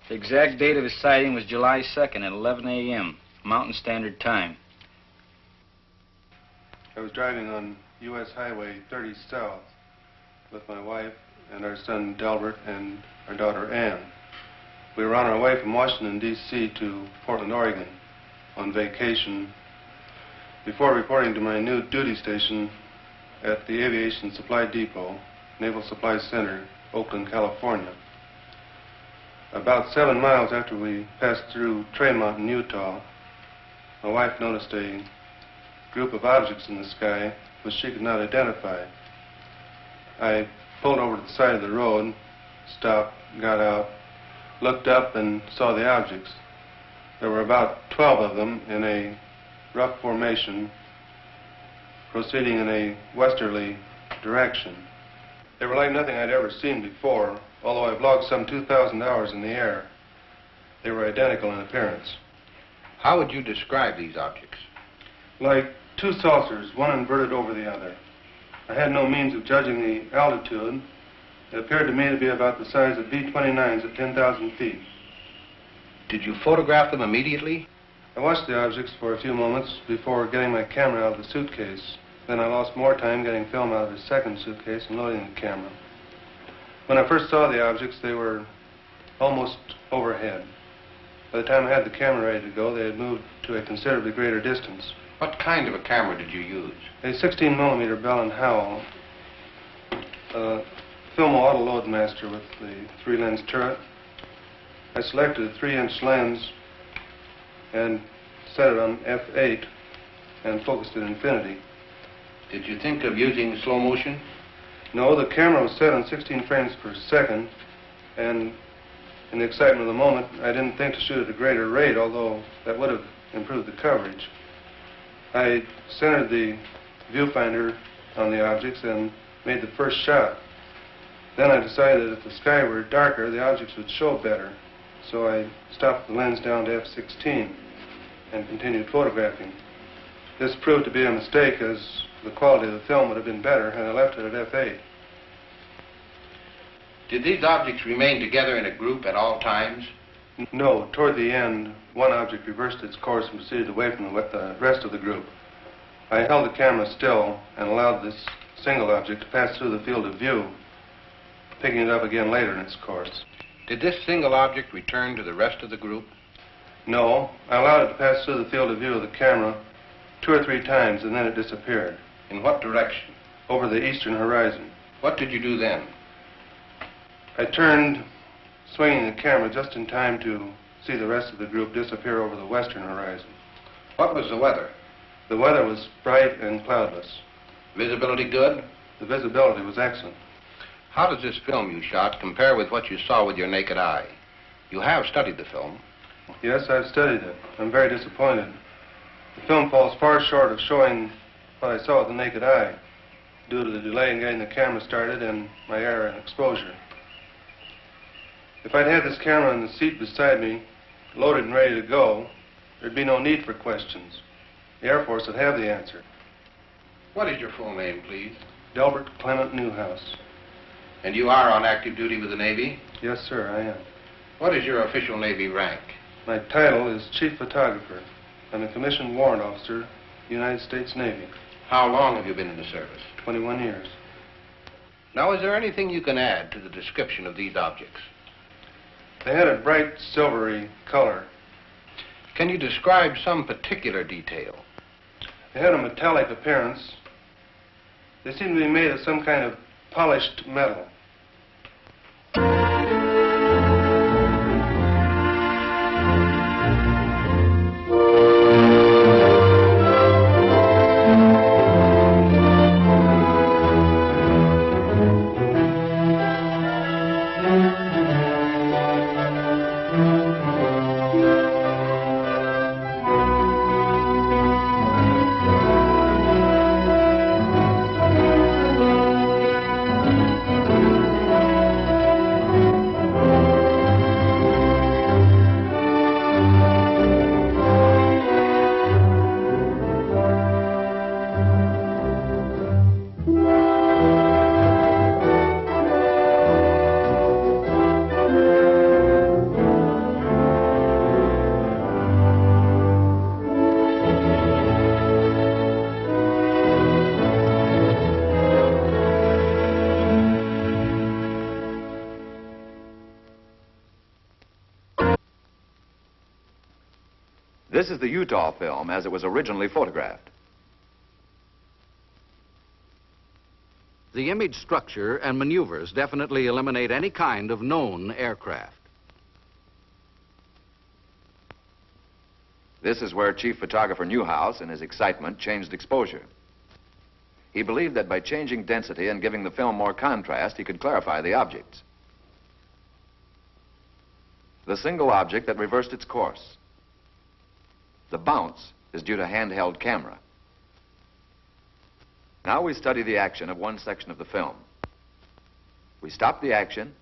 The exact date of his sighting was July 2nd at 11 a.m., Mountain Standard Time. I was driving on U.S. Highway 30 South with my wife and our son Delbert and our daughter Ann. We were on our way from Washington, D.C. to Portland, Oregon on vacation before reporting to my new duty station at the Aviation Supply Depot, Naval Supply Center, Oakland, California. About 7 miles after we passed through Tremonton, Utah, my wife noticed a group of objects in the sky which she could not identify. I pulled over to the side of the road, stopped, got out, looked up and saw the objects. There were about 12 of them in a rough formation proceeding in a westerly direction. They were like nothing I'd ever seen before, although I've logged some 2,000 hours in the air. They were identical in appearance. How would you describe these objects? Like two saucers, one inverted over the other. I had no means of judging the altitude. It appeared to me to be about the size of B-29s at 10,000 feet. Did you photograph them immediately? I watched the objects for a few moments before getting my camera out of the suitcase. Then I lost more time getting film out of the second suitcase and loading the camera. When I first saw the objects, they were almost overhead. By the time I had the camera ready to go, they had moved to a considerably greater distance. What kind of a camera did you use? A 16mm Bell & Howell, Filmo Auto Loadmaster with the 3-lens turret. I selected a 3-inch lens and set it on f8 and focused at infinity. Did you think of using slow motion? No, the camera was set on 16 frames per second, and in the excitement of the moment, I didn't think to shoot at a greater rate, although that would have improved the coverage. I centered the viewfinder on the objects and made the first shot. Then I decided that if the sky were darker, the objects would show better. So I stopped the lens down to f16 and continued photographing. This proved to be a mistake, as the quality of the film would have been better had I left it at f8. Did these objects remain together in a group at all times? No. Toward the end, one object reversed its course and proceeded away from the rest of the group. I held the camera still and allowed this single object to pass through the field of view, picking it up again later in its course. Did this single object return to the rest of the group? No. I allowed it to pass through the field of view of the camera 2 or 3 times, and then it disappeared. In what direction? Over the eastern horizon. What did you do then? I turned, swinging the camera just in time to see the rest of the group disappear over the western horizon. What was the weather? The weather was bright and cloudless. Visibility good? The visibility was excellent. How does this film you shot compare with what you saw with your naked eye? You have studied the film. Yes, I've studied it. I'm very disappointed. The film falls far short of showing what I saw with the naked eye, due to the delay in getting the camera started and my error in exposure. If I'd had this camera in the seat beside me, loaded and ready to go, there'd be no need for questions. The Air Force would have the answer. What is your full name, please? Delbert Clement Newhouse. And you are on active duty with the Navy? Yes, sir, I am. What is your official Navy rank? My title is Chief Photographer. I'm a commissioned Warrant Officer, United States Navy. How long have you been in the service? 21 years. Now, is there anything you can add to the description of these objects? They had a bright silvery color. Can you describe some particular detail? They had a metallic appearance. They seemed to be made of some kind of polished metal. This is the Utah film as it was originally photographed. The image structure and maneuvers definitely eliminate any kind of known aircraft. This is where Chief Photographer Newhouse, in his excitement, changed exposure. He believed that by changing density and giving the film more contrast, he could clarify the objects. The single object that reversed its course. The bounce is due to handheld camera. Now we study the action of one section of the film. We stop the action.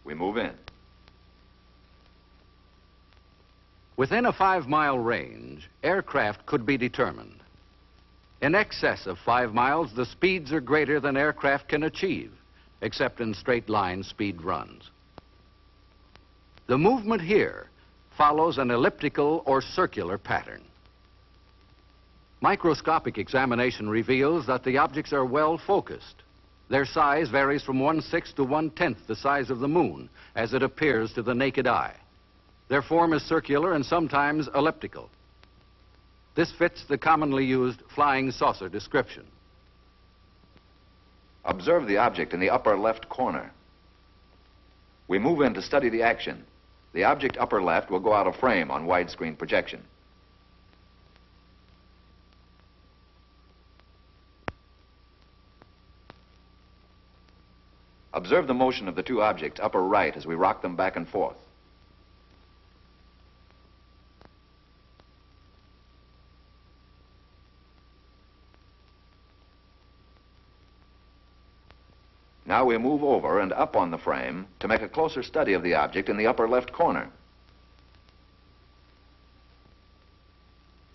We move in. Within a 5-mile range, aircraft could be determined. In excess of 5 miles, the speeds are greater than aircraft can achieve, except in straight-line speed runs. The movement here follows an elliptical or circular pattern. Microscopic examination reveals that the objects are well focused. Their size varies from 1/6 to 1/10 the size of the moon, as it appears to the naked eye. Their form is circular and sometimes elliptical. This fits the commonly used flying saucer description. Observe the object in the upper left corner. We move in to study the action. The object upper left will go out of frame on widescreen projection. Observe the motion of the two objects upper right as we rock them back and forth. Now we move over and up on the frame to make a closer study of the object in the upper left corner.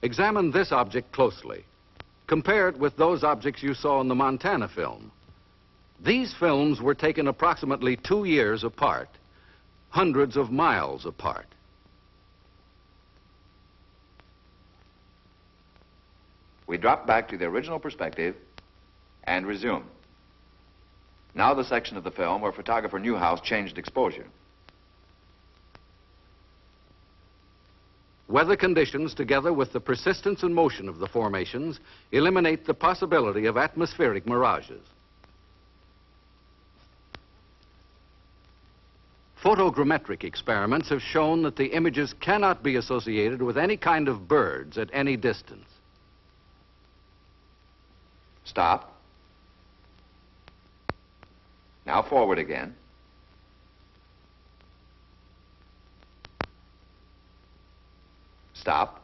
Examine this object closely. Compare it with those objects you saw in the Montana film. These films were taken approximately 2 years apart, hundreds of miles apart. We drop back to the original perspective and resume. Now the section of the film where photographer Newhouse changed exposure. Weather conditions, together with the persistence and motion of the formations, eliminate the possibility of atmospheric mirages. Photogrammetric experiments have shown that the images cannot be associated with any kind of birds at any distance. Stop. Now forward again. Stop.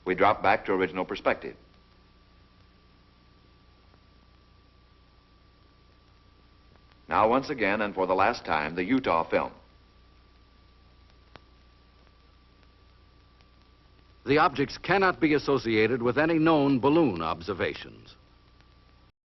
We drop back to original perspective. Now once again, and for the last time, the Utah film. The objects cannot be associated with any known balloon observations.